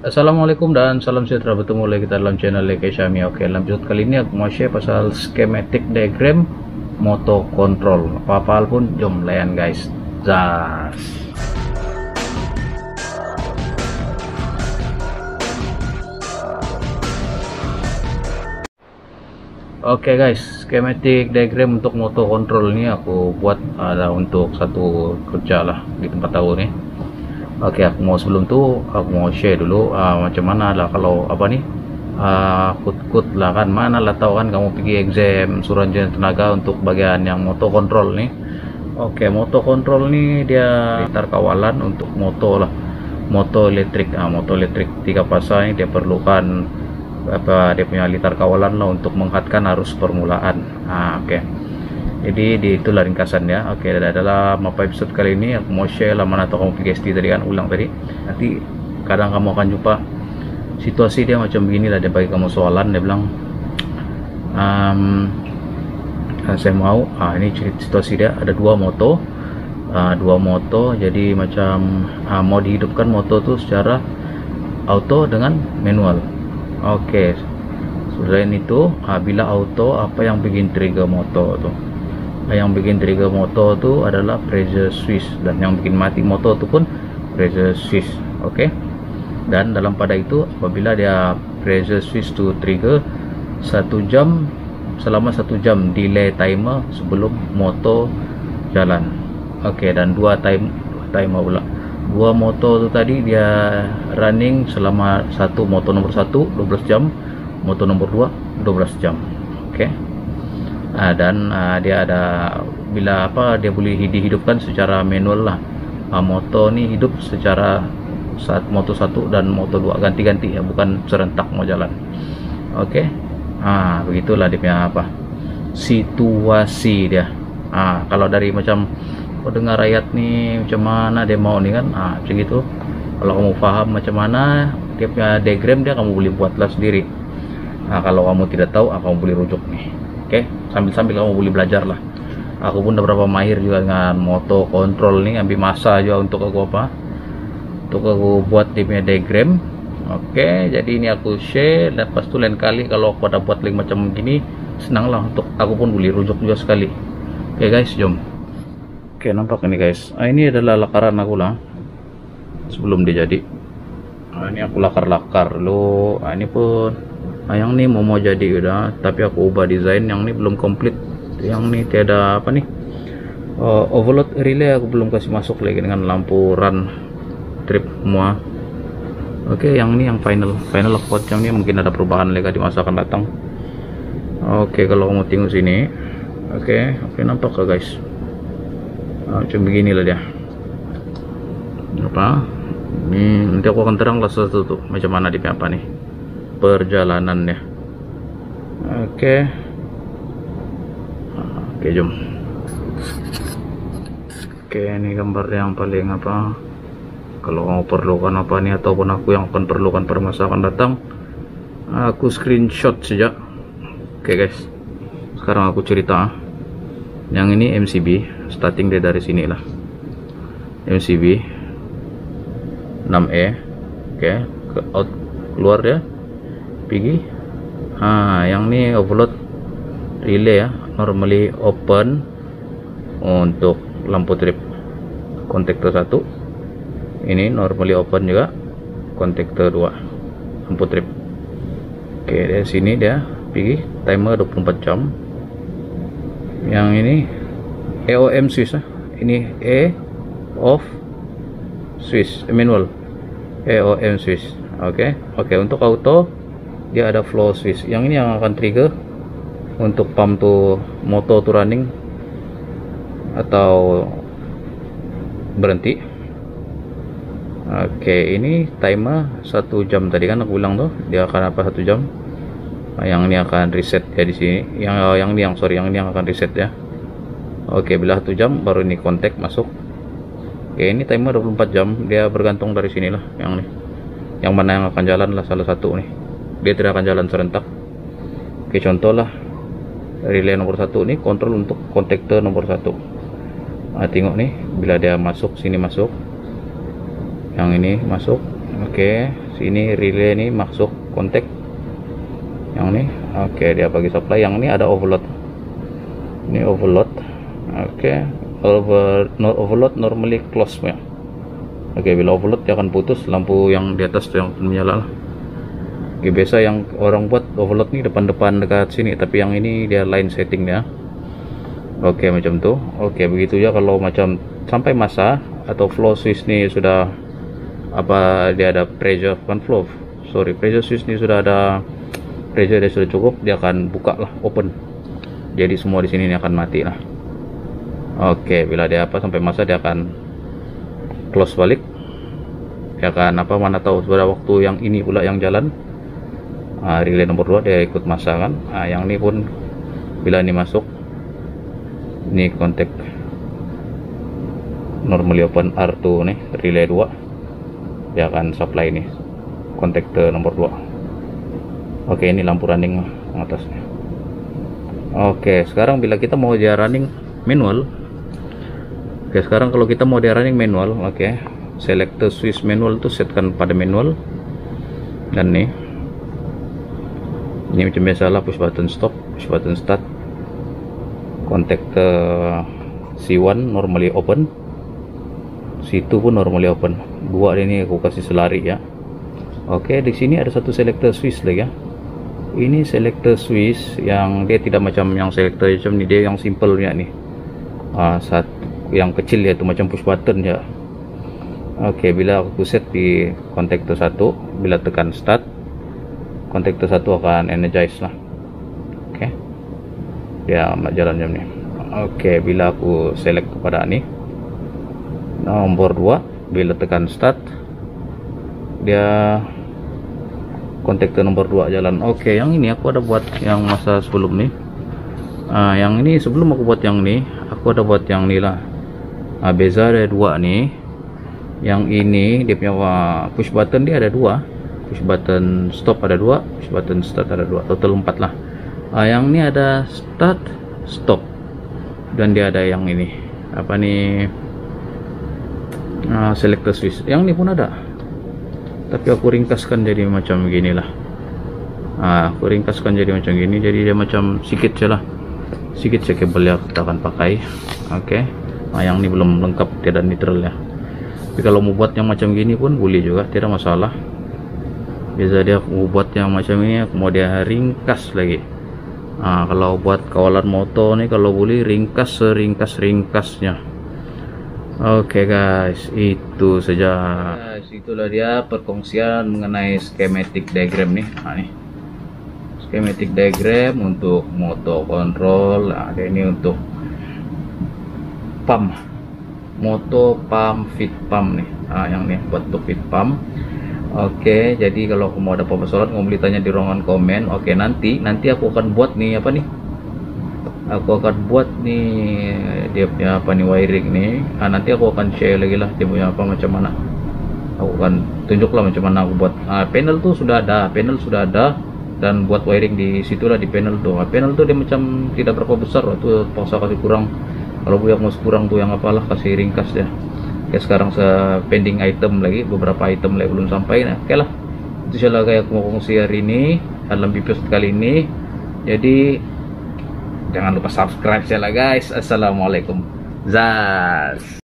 Assalamualaikum dan salam sejahtera, bertemu lagi kita dalam channel Leke Syami. Oke, dalam episode kali ini aku mau share pasal schematic diagram motor control. Apa-apa hal pun jom layan guys. Zas. Oke guys, schematic diagram untuk motor control ini aku buat ada untuk satu kerja lah di tempat tahu nih. Oke, aku mau sebelum tuh aku mau share dulu macam mana lah kalau apa nih kut lah kan, mana lah tahu kan kamu pergi exam Suranjaya Tenaga untuk bagian yang motor control nih. Oke, motor control nih dia litar kawalan untuk motor lah, motor elektrik. Motor elektrik 3 pasang ini dia perlukan dia punya litar kawalan lah untuk menghadkan arus permulaan. Oke. Jadi itulah ringkasannya. Oke, dalam apa episode kali ini aku mau share lah, mana tahu kamu PGST tadi kan, ulang tadi. Nanti kadang kamu akan jumpa situasi dia macam begini lah, dia bagi kamu soalan, dia bilang saya mau ini situasi dia ada dua motor, jadi macam mau dihidupkan motor tuh secara auto dengan manual. Oke, selain itu bila auto, apa yang bikin trigger motor tuh? Yang bikin trigger motor tuh adalah pressure switch, dan yang bikin mati motor itu pun pressure switch. Oke, dan dalam pada itu apabila dia pressure switch to trigger 1 jam, selama 1 jam delay timer sebelum motor jalan. Oke, dan dua timer pula. Dua motor itu tadi dia running selama motor nomor 1 12 jam, motor nomor 2 12 jam. Oke. Dan dia ada bila dia boleh dihidupkan secara manual lah. Motor ini hidup secara saat motor 1 dan motor 2 ganti-ganti ya, bukan serentak mau jalan. Oke. Begitulah dia punya situasi dia. Kalau dari macam dengar rakyat nih macam mana dia mau nih kan, macam gitu. Kalau kamu paham macam mana dia punya diagram, dia kamu boleh buatlah sendiri. Kalau kamu tidak tahu, kamu boleh rujuk nih. Oke, sambil kamu boleh belajar lah. Aku pun udah berapa mahir juga dengan motor control nih, ambil masa juga untuk aku buat dia punya diagram. Oke, jadi ini aku share, dan pas itu lain kali kalau aku ada buat link macam gini, senang lah untuk aku pun boleh rujuk juga sekali. Oke guys, jom. Oke, nampak ini guys. Ini adalah lakaran aku lah sebelum dia jadi. Ini aku lakar dulu. Ini pun yang ini mau jadi udah, tapi aku ubah desain. Yang ini belum komplit. Yang ini tiada overload relay aku belum kasih masuk lagi dengan lampu run trip semua. Oke, yang ini yang final aku buat. Yang ini mungkin ada perubahan lagi di masa akan datang. Oke, kalau kamu tengok sini. Oke, nampak ke guys? Macam beginilah dia. Ini nanti aku akan terang lah satu tuh macam mana dia nih perjalanannya. Oke, jom. Oke, ini gambar yang paling kalau kamu perlukan nih, ataupun aku yang akan perlukan pada masa akan datang, aku screenshot saja. Oke guys, sekarang aku cerita. Yang ini MCB, starting dari sini lah. MCB 6E. Oke, keluar dia pergi. Yang ini overload relay ya, normally open untuk lampu trip kontaktor 1. Ini normally open juga kontaktor 2 lampu trip. Oke, dari sini dia pergi timer 24 jam. Yang ini AOM switch ini off switch manual, AOM switch. Oke, untuk auto dia ada flow switch. Yang ini yang akan trigger untuk pump tuh motor tuh running atau berhenti. Oke, ini timer 1 jam tadi kan aku bilang tuh dia akan 1 jam. Yang ini akan reset ya di sini. Yang ini yang akan reset ya. Oke, bila 1 jam baru ini kontak masuk. Oke, ini timer 24 jam, dia bergantung dari sinilah yang nih. Yang mana yang akan jalan lah salah satu nih. Dia tidak akan jalan serentak. Oke, contoh lah relay nomor 1 nih kontrol untuk kontaktor nomor 1. Tengok nih, bila dia masuk sini masuk. Yang ini masuk. Oke, sini relay ini masuk kontak yang ini. Oke, dia bagi supply. Yang ini ada overload. Ini overload. Oke, overload normally close ya. Oke, bila overload dia akan putus lampu yang di atas tuh yang menyala lah. Oke, biasa yang orang buat overload nih depan-depan dekat sini, tapi yang ini dia line setting ya. Oke, macam tuh. Oke, begitu ya kalau macam sampai masa atau flow switch nih sudah apa, dia ada pressure pressure switch ini sudah ada pressure, dia sudah cukup, dia akan buka lah, open. Jadi semua di sini ini akan mati lah. Oke, bila dia apa sampai masa dia akan close balik. Dia akan apa, mana tahu pada waktu yang ini pula yang jalan. Relay nomor 2 dia ikut masa kan. Yang ini pun bila ini masuk, ini kontak normally open R2 nih, relay 2 dia akan supply ini kontak ke nomor 2. Oke, ini lampu running atasnya. Oke, sekarang bila kita mau dia running manual. Oke, sekarang kalau kita mau dia running manual, oke, select the switch manual tuh setkan pada manual. Dan nih ini macam biasa lah, push button stop, push button start, kontak ke C1 normally open, C2 pun normally open. Dua ini aku kasih selari ya. Oke, di sini ada satu selector switch lagi ya. Ini selector switch yang dia tidak macam yang selector macam ni, dia yang simple punya nih. Satu yang kecil ya, itu macam push button ya. Oke, bila aku set di kontaktor 1, bila tekan start, kontaktor 1 akan energize lah. Oke, dia jalan jam ni. Oke, bila aku select kepada ini nomor 2, bila tekan start dia kontaktor nomor 2 jalan. Oke, yang ini aku ada buat yang masa sebelum nih. Yang ini sebelum aku buat yang ini, aku ada buat yang ini lah. Beza ada 2 nih. Yang ini dia punya push button dia ada 2, push button stop ada 2, push button start ada 2, total 4 lah. Yang ini ada start, stop, dan dia ada yang ini apa nih, selector switch. Yang ini pun ada, tapi aku ringkaskan jadi macam gini lah. Aku ringkaskan jadi macam gini, jadi dia macam sikit saja lah, sikit saja kabel yang kita akan pakai. Oke, yang ini belum lengkap, tidak neutral ya. Tapi kalau mau buat yang macam gini pun boleh juga, tidak masalah. Biasa dia mau buat yang macam ini, aku mau dia ringkas lagi. Kalau buat kawalan motor nih, kalau boleh ringkas seringkas-ringkasnya. Oke guys, itu saja guys, itulah dia perkongsian mengenai schematic diagram nih. Nih schematic diagram untuk motor control. Ada ini untuk pump, motor pump, feed pump nih. Yang nih buat untuk feed pump. Oke, jadi kalau aku mau ada apa-apa kamu boleh tanya di ruangan komen. Oke, nanti aku akan buat nih apa nih, aku akan buat nih dia punya apa nih, wiring nih. Nanti aku akan share lagi lah dia punya apa, macam mana aku akan tunjuk lah macam mana aku buat. Panel tuh sudah ada, dan buat wiring di situlah di panel tuh. Panel tuh dia macam tidak berapa besar tuh, paksa kasih kurang. Kalau yang mau kurang tuh yang apalah, kasih ringkas ya. Oke, sekarang pending item lagi, beberapa item lagi belum sampai. Nah, oke lah, itu saja kayak aku mau kongsi hari ini dalam video kali ini. Jadi jangan lupa subscribe ya guys. Assalamualaikum. Zaz.